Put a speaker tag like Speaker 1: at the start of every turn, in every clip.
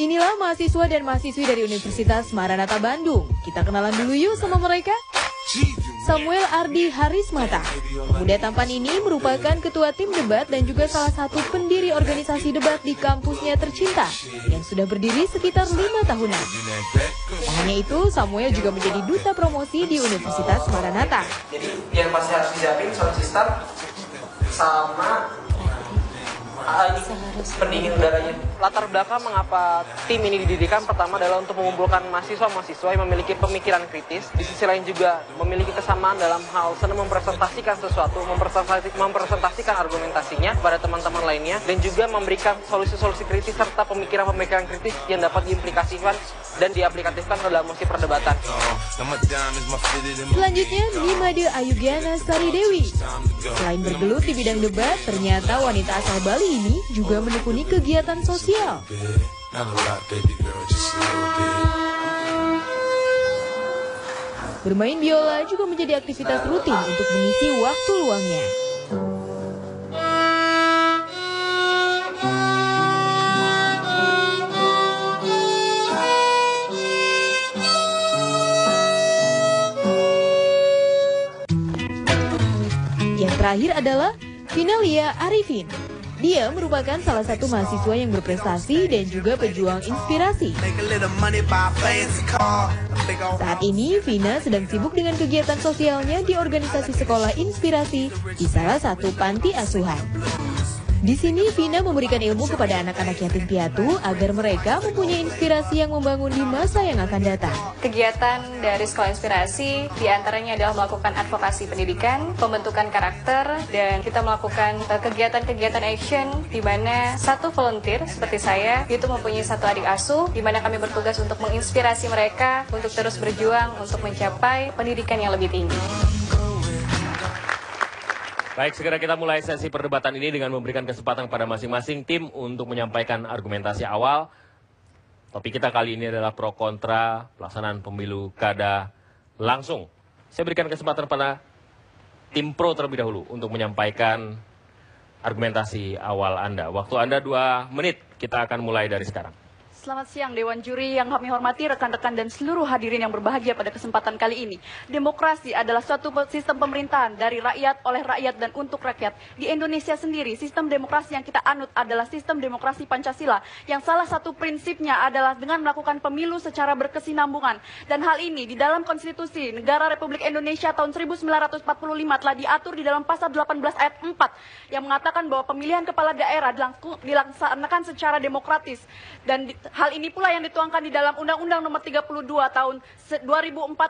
Speaker 1: Inilah mahasiswa dan mahasiswi dari Universitas Maranatha Bandung. Kita kenalan dulu yuk sama mereka. Samuel Ardi Harismata. Pemuda tampan ini merupakan ketua tim debat dan juga salah satu pendiri organisasi debat di kampusnya tercinta yang sudah berdiri sekitar 5 tahunan. Tak hanya itu, Samuel juga menjadi duta promosi di Universitas Maranatha.
Speaker 2: Jadi yang pasti harus disiapin sound system sama pendingin udaranya. Latar belakang mengapa tim ini didirikan pertama adalah untuk mengumpulkan mahasiswa-mahasiswa yang memiliki pemikiran kritis. Di sisi lain juga memiliki kesamaan dalam hal senang mempresentasikan sesuatu, mempresentasikan argumentasinya pada teman-teman lainnya, dan juga memberikan solusi-solusi kritis serta pemikiran-pemikiran kritis yang dapat diimplikasikan dan diaplikatifkan dalam musik perdebatan.
Speaker 1: Selanjutnya, Nimade Ayugiana Sari Dewi. Selain bergelut di bidang debat, ternyata wanita asal Bali ini juga menekuni kegiatan sosial. Bermain biola juga menjadi aktivitas rutin untuk mengisi waktu luangnya. Yang terakhir adalah Finalia Arifin. Dia merupakan salah satu mahasiswa yang berprestasi dan juga pejuang inspirasi. Saat ini, Vina sedang sibuk dengan kegiatan sosialnya di organisasi sekolah inspirasi di salah satu panti asuhan. Di sini, Vina memberikan ilmu kepada anak-anak yatim piatu agar mereka mempunyai inspirasi yang membangun di masa yang akan datang.
Speaker 3: Kegiatan dari Sekolah Inspirasi diantaranya adalah melakukan advokasi pendidikan, pembentukan karakter, dan kita melakukan kegiatan-kegiatan action di mana satu volunteer seperti saya itu mempunyai satu adik asuh di mana kami bertugas untuk menginspirasi mereka untuk terus berjuang untuk mencapai pendidikan yang lebih tinggi.
Speaker 4: Baik, segera kita mulai sesi perdebatan ini dengan memberikan kesempatan kepada masing-masing tim untuk menyampaikan argumentasi awal. Topik kita kali ini adalah pro kontra pelaksanaan pemilu kada langsung. Saya berikan kesempatan pada tim pro terlebih dahulu untuk menyampaikan argumentasi awal Anda. Waktu Anda 2 menit, kita akan mulai dari sekarang.
Speaker 5: Selamat siang Dewan Juri yang kami hormati, rekan-rekan dan seluruh hadirin yang berbahagia pada kesempatan kali ini. Demokrasi adalah suatu sistem pemerintahan dari rakyat, oleh rakyat, dan untuk rakyat. Di Indonesia sendiri, sistem demokrasi yang kita anut adalah sistem demokrasi Pancasila, yang salah satu prinsipnya adalah dengan melakukan pemilu secara berkesinambungan. Dan hal ini di dalam Konstitusi Negara Republik Indonesia tahun 1945 telah diatur di dalam pasal 18 ayat 4, yang mengatakan bahwa pemilihan kepala daerah dilaksanakan secara demokratis. Dan hal ini pula yang dituangkan di dalam Undang-Undang Nomor 32 Tahun 2004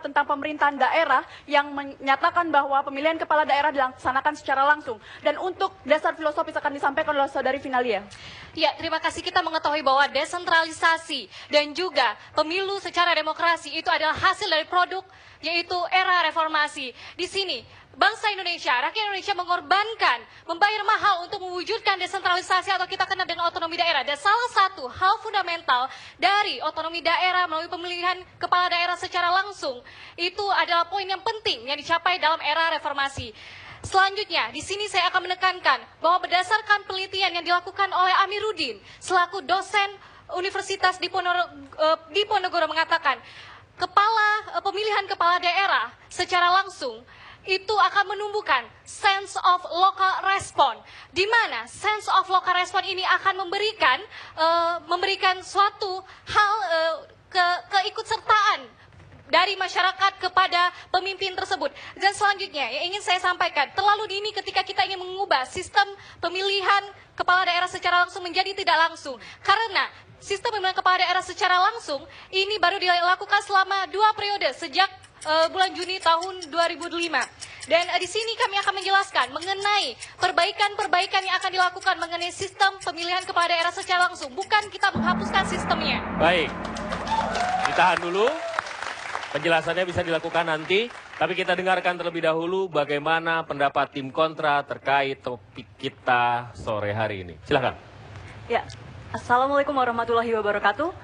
Speaker 5: tentang pemerintahan daerah yang menyatakan bahwa pemilihan kepala daerah dilaksanakan secara langsung. Dan untuk dasar filosofis akan disampaikan oleh Saudari Finalia.
Speaker 6: Ya, terima kasih. Kita mengetahui bahwa desentralisasi dan juga pemilu secara demokrasi itu adalah hasil dari produk yaitu era reformasi. Di sini bangsa Indonesia, rakyat Indonesia mengorbankan, membayar mahal untuk mewujudkan desentralisasi atau kita kenal dengan otonomi daerah. Dan salah satu hal fundamental dari otonomi daerah melalui pemilihan kepala daerah secara langsung itu adalah poin yang penting yang dicapai dalam era reformasi. Selanjutnya, di sini saya akan menekankan bahwa berdasarkan penelitian yang dilakukan oleh Amiruddin selaku dosen Universitas Diponegoro mengatakan pemilihan kepala daerah secara langsung itu akan menumbuhkan sense of local response, di mana sense of local response ini akan memberikan suatu hal keikutsertaan dari masyarakat kepada pemimpin tersebut. Dan selanjutnya yang ingin saya sampaikan, terlalu dini ketika kita ingin mengubah sistem pemilihan kepala daerah secara langsung menjadi tidak langsung, karena sistem pemilihan kepala daerah secara langsung ini baru dilakukan selama 2 periode sejak bulan Juni tahun 2005. Dan di sini kami akan menjelaskan mengenai perbaikan-perbaikan yang akan dilakukan mengenai sistem pemilihan kepala daerah secara langsung. Bukan kita menghapuskan sistemnya.
Speaker 4: Baik, ditahan dulu. Penjelasannya bisa dilakukan nanti. Tapi kita dengarkan terlebih dahulu bagaimana pendapat tim kontra terkait topik kita sore hari ini. Silakan.
Speaker 5: Ya, Assalamualaikum warahmatullahi wabarakatuh.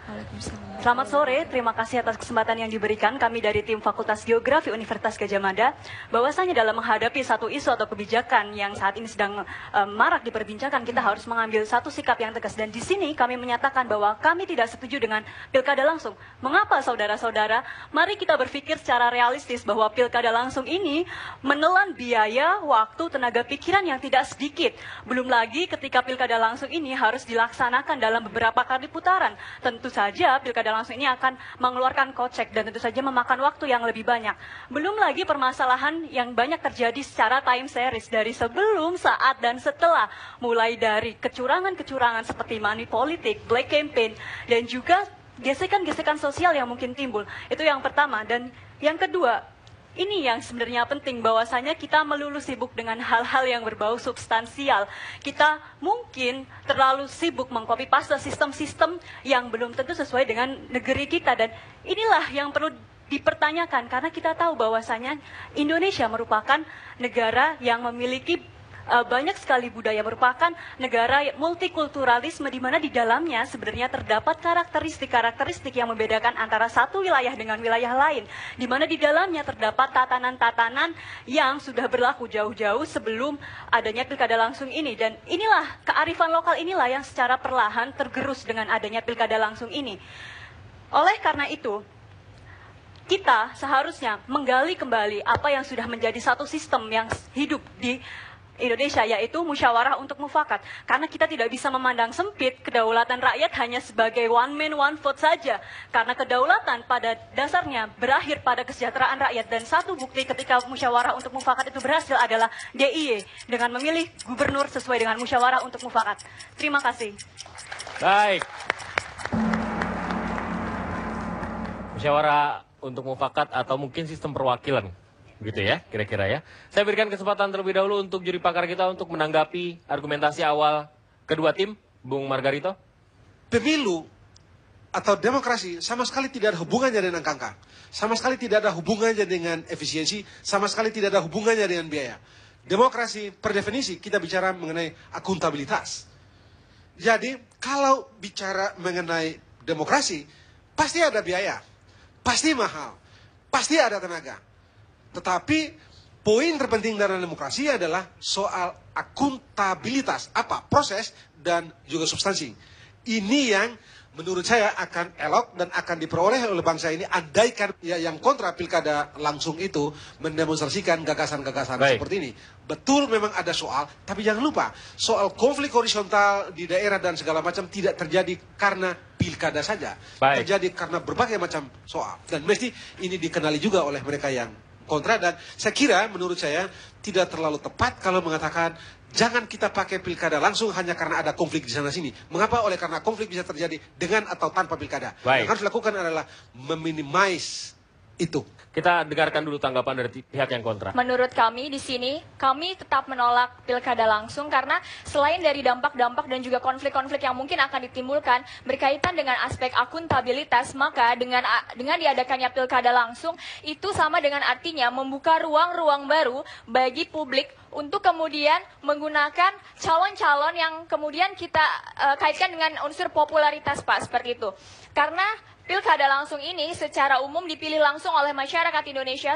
Speaker 5: Selamat sore, terima kasih atas kesempatan yang diberikan kami dari tim Fakultas Geografi Universitas Gadjah Mada. Bahwasanya dalam menghadapi satu isu atau kebijakan yang saat ini sedang marak diperbincangkan, kita harus mengambil satu sikap yang tegas. Dan di sini kami menyatakan bahwa kami tidak setuju dengan pilkada langsung. Mengapa saudara-saudara? Mari kita berpikir secara realistis bahwa pilkada langsung ini menelan biaya, waktu, tenaga pikiran yang tidak sedikit. Belum lagi ketika pilkada langsung ini harus dilaksanakan dalam beberapa kali putaran. Tentu saja pilkada langsung ini akan mengeluarkan kocek dan tentu saja memakan waktu yang lebih banyak. Belum lagi permasalahan yang banyak terjadi secara time series dari sebelum, saat, dan setelah. Mulai dari kecurangan-kecurangan seperti money politik, black campaign, dan juga gesekan-gesekan sosial yang mungkin timbul. Itu yang pertama. Dan yang kedua, ini yang sebenarnya penting, bahwasanya kita melulu sibuk dengan hal-hal yang berbau substansial. Kita mungkin terlalu sibuk mengcopy paste sistem-sistem yang belum tentu sesuai dengan negeri kita. Dan inilah yang perlu dipertanyakan, karena kita tahu bahwasanya Indonesia merupakan negara yang memiliki banyak sekali budaya, merupakan negara multikulturalisme di mana di dalamnya sebenarnya terdapat karakteristik-karakteristik yang membedakan antara satu wilayah dengan wilayah lain, di mana di dalamnya terdapat tatanan-tatanan yang sudah berlaku jauh-jauh sebelum adanya pilkada langsung ini. Dan inilah kearifan lokal inilah yang secara perlahan tergerus dengan adanya pilkada langsung ini. Oleh karena itu, kita seharusnya menggali kembali apa yang sudah menjadi satu sistem yang hidup di Indonesia, yaitu musyawarah untuk mufakat. Karena kita tidak bisa memandang sempit kedaulatan rakyat hanya sebagai one man one vote saja. Karena kedaulatan pada dasarnya berakhir pada kesejahteraan rakyat. Dan satu bukti ketika musyawarah untuk mufakat itu berhasil adalah DIY dengan memilih gubernur sesuai dengan musyawarah untuk mufakat. Terima kasih.
Speaker 4: Baik. Musyawarah untuk mufakat atau mungkin sistem perwakilan. Begitu ya, kira-kira ya. Saya berikan kesempatan terlebih dahulu untuk juri pakar kita untuk menanggapi argumentasi awal kedua tim, Bung Margarito.
Speaker 7: Pemilu atau demokrasi sama sekali tidak ada hubungannya dengan angka. Sama sekali tidak ada hubungannya dengan efisiensi, sama sekali tidak ada hubungannya dengan biaya. Demokrasi per definisi kita bicara mengenai akuntabilitas. Jadi kalau bicara mengenai demokrasi, pasti ada biaya, pasti mahal, pasti ada tenaga. Tetapi poin terpenting dalam demokrasi adalah soal akuntabilitas. Apa? Proses dan juga substansi. Ini yang menurut saya akan elok dan akan diperoleh oleh bangsa ini andaikan ya, yang kontra pilkada langsung itu mendemonstrasikan gagasan-gagasan seperti ini. Betul memang ada soal, tapi jangan lupa soal konflik horizontal di daerah dan segala macam tidak terjadi karena pilkada saja. Terjadi karena berbagai macam soal. Dan mesti ini dikenali juga oleh mereka yang kontra, dan saya kira menurut saya tidak terlalu tepat kalau mengatakan jangan kita pakai pilkada langsung hanya karena ada konflik di sana sini. Mengapa? Oleh karena konflik bisa terjadi dengan atau tanpa pilkada. Yang harus dilakukan adalah meminimais itu.
Speaker 4: Kita dengarkan dulu tanggapan dari pihak yang kontra.
Speaker 3: Menurut kami di sini, kami tetap menolak pilkada langsung karena selain dari dampak-dampak dan juga konflik-konflik yang mungkin akan ditimbulkan berkaitan dengan aspek akuntabilitas, maka dengan diadakannya pilkada langsung itu sama dengan artinya membuka ruang-ruang baru bagi publik untuk kemudian menggunakan calon-calon yang kemudian kita kaitkan dengan unsur popularitas, Pak, seperti itu. Karena pilkada langsung ini secara umum dipilih langsung oleh masyarakat Indonesia,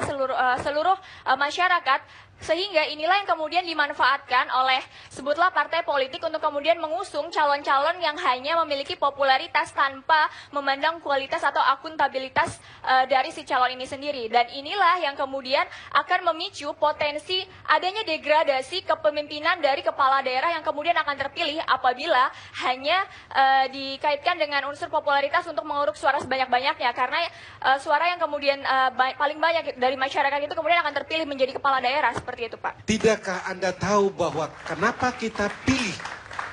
Speaker 3: seluruh masyarakat, sehingga inilah yang kemudian dimanfaatkan oleh sebutlah partai politik untuk kemudian mengusung calon-calon yang hanya memiliki popularitas tanpa memandang kualitas atau akuntabilitas dari si calon ini sendiri. Dan inilah yang kemudian akan memicu potensi adanya degradasi kepemimpinan dari kepala daerah yang kemudian akan terpilih apabila hanya dikaitkan dengan unsur popularitas untuk menguruk suara sebanyak-banyaknya. Karena suara yang kemudian paling banyak dari masyarakat itu kemudian akan terpilih menjadi kepala daerah. Seperti itu, Pak.
Speaker 7: Tidakkah Anda tahu bahwa kenapa kita pilih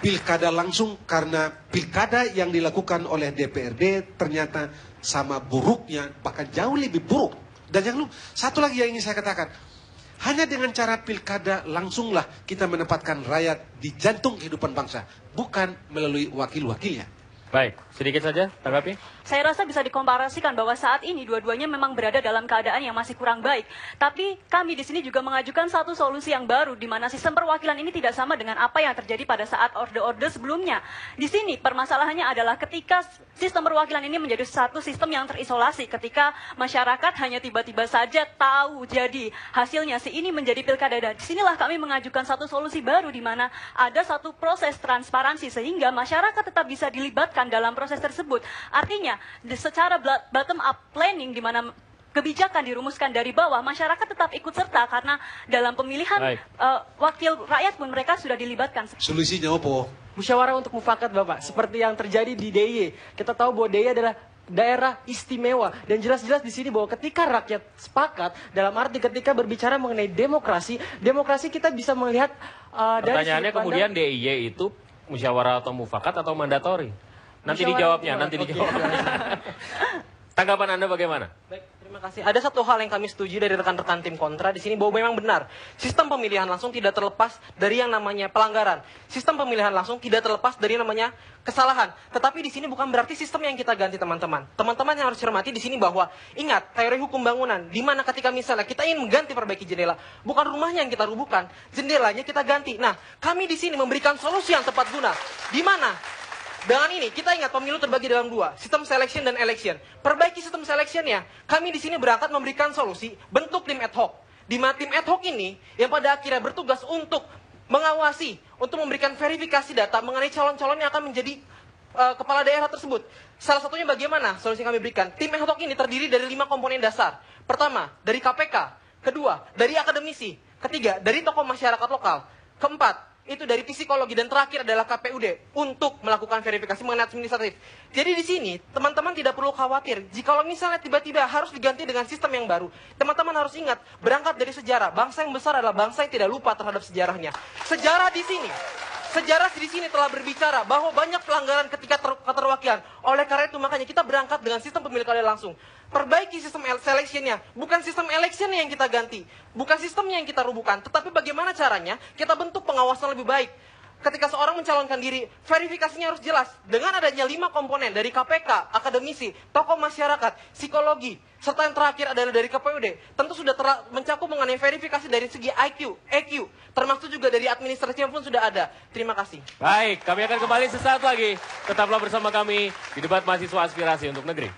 Speaker 7: pilkada langsung? Karena pilkada yang dilakukan oleh DPRD ternyata sama buruknya, bahkan jauh lebih buruk. Dan yang satu lagi yang ingin saya katakan, hanya dengan cara pilkada langsunglah kita menempatkan rakyat di jantung kehidupan bangsa, bukan melalui wakil-wakilnya.
Speaker 4: Baik, sedikit saja tanggapi.
Speaker 5: Saya rasa bisa dikomparasikan bahwa saat ini dua-duanya memang berada dalam keadaan yang masih kurang baik. Tapi kami di sini juga mengajukan satu solusi yang baru, di mana sistem perwakilan ini tidak sama dengan apa yang terjadi pada saat orde-orde sebelumnya. Di sini permasalahannya adalah ketika sistem perwakilan ini menjadi satu sistem yang terisolasi, ketika masyarakat hanya tiba-tiba saja tahu jadi hasilnya si ini menjadi pilkada. Dan disinilah kami mengajukan satu solusi baru, di mana ada satu proses transparansi sehingga masyarakat tetap bisa dilibatkan dalam proses tersebut. Artinya, secara bottom up planning di mana kebijakan dirumuskan dari bawah, masyarakat tetap ikut serta karena dalam pemilihan wakil rakyat pun mereka sudah dilibatkan.
Speaker 7: Solusinya apa?
Speaker 2: Musyawarah untuk mufakat, Bapak, seperti yang terjadi di DIY. Kita tahu bahwa DIY adalah daerah istimewa, dan jelas-jelas di sini bahwa ketika rakyat sepakat, dalam arti ketika berbicara mengenai demokrasi kita bisa melihat
Speaker 4: pertanyaannya kemudian DIY itu musyawarah atau mufakat atau mandatori? Nanti dijawabnya, nanti dijawab. Tanggapan Anda bagaimana?
Speaker 2: Baik, terima kasih. Ada satu hal yang kami setuju dari rekan-rekan tim kontra di sini, bahwa memang benar sistem pemilihan langsung tidak terlepas dari yang namanya pelanggaran. Sistem pemilihan langsung tidak terlepas dari namanya kesalahan. Tetapi di sini bukan berarti sistem yang kita ganti, teman-teman. Teman-teman yang harus cermati di sini bahwa ingat teori hukum bangunan, di mana ketika misalnya kita ingin mengganti perbaiki jendela, bukan rumahnya yang kita rubuhkan, jendelanya kita ganti. Nah, kami di sini memberikan solusi yang tepat guna, di mana dengan ini, kita ingat pemilu terbagi dalam dua, sistem selection dan election. Perbaiki sistem selectionnya, kami di sini berangkat memberikan solusi bentuk tim ad hoc. Di mana tim ad hoc ini, yang pada akhirnya bertugas untuk mengawasi, untuk memberikan verifikasi data mengenai calon-calon yang akan menjadi kepala daerah tersebut. Salah satunya bagaimana solusi yang kami berikan? Tim ad hoc ini terdiri dari 5 komponen dasar. Pertama, dari KPK. Kedua, dari akademisi. Ketiga, dari tokoh masyarakat lokal. Keempat, itu dari psikologi, dan terakhir adalah KPUD untuk melakukan verifikasi mengenai administratif. Jadi di sini teman-teman tidak perlu khawatir jikalau misalnya tiba-tiba harus diganti dengan sistem yang baru. Teman-teman harus ingat, berangkat dari sejarah, bangsa yang besar adalah bangsa yang tidak lupa terhadap sejarahnya. Sejarah di sini telah berbicara bahwa banyak pelanggaran ketika keterwakilan. Oleh karena itu makanya kita berangkat dengan sistem pemilu kada langsung. Perbaiki sistem selectionnya, bukan sistem election yang kita ganti, bukan sistemnya yang kita rubuhkan, tetapi bagaimana caranya kita bentuk pengawasan lebih baik. Ketika seorang mencalonkan diri, verifikasinya harus jelas. Dengan adanya 5 komponen dari KPK, akademisi, tokoh masyarakat, psikologi, serta yang terakhir adalah dari KPUD, tentu sudah mencakup mengenai verifikasi dari segi IQ, EQ, termasuk juga dari administrasi pun sudah ada. Terima kasih.
Speaker 4: Baik, kami akan kembali sesaat lagi. Tetaplah bersama kami di debat mahasiswa aspirasi untuk negeri.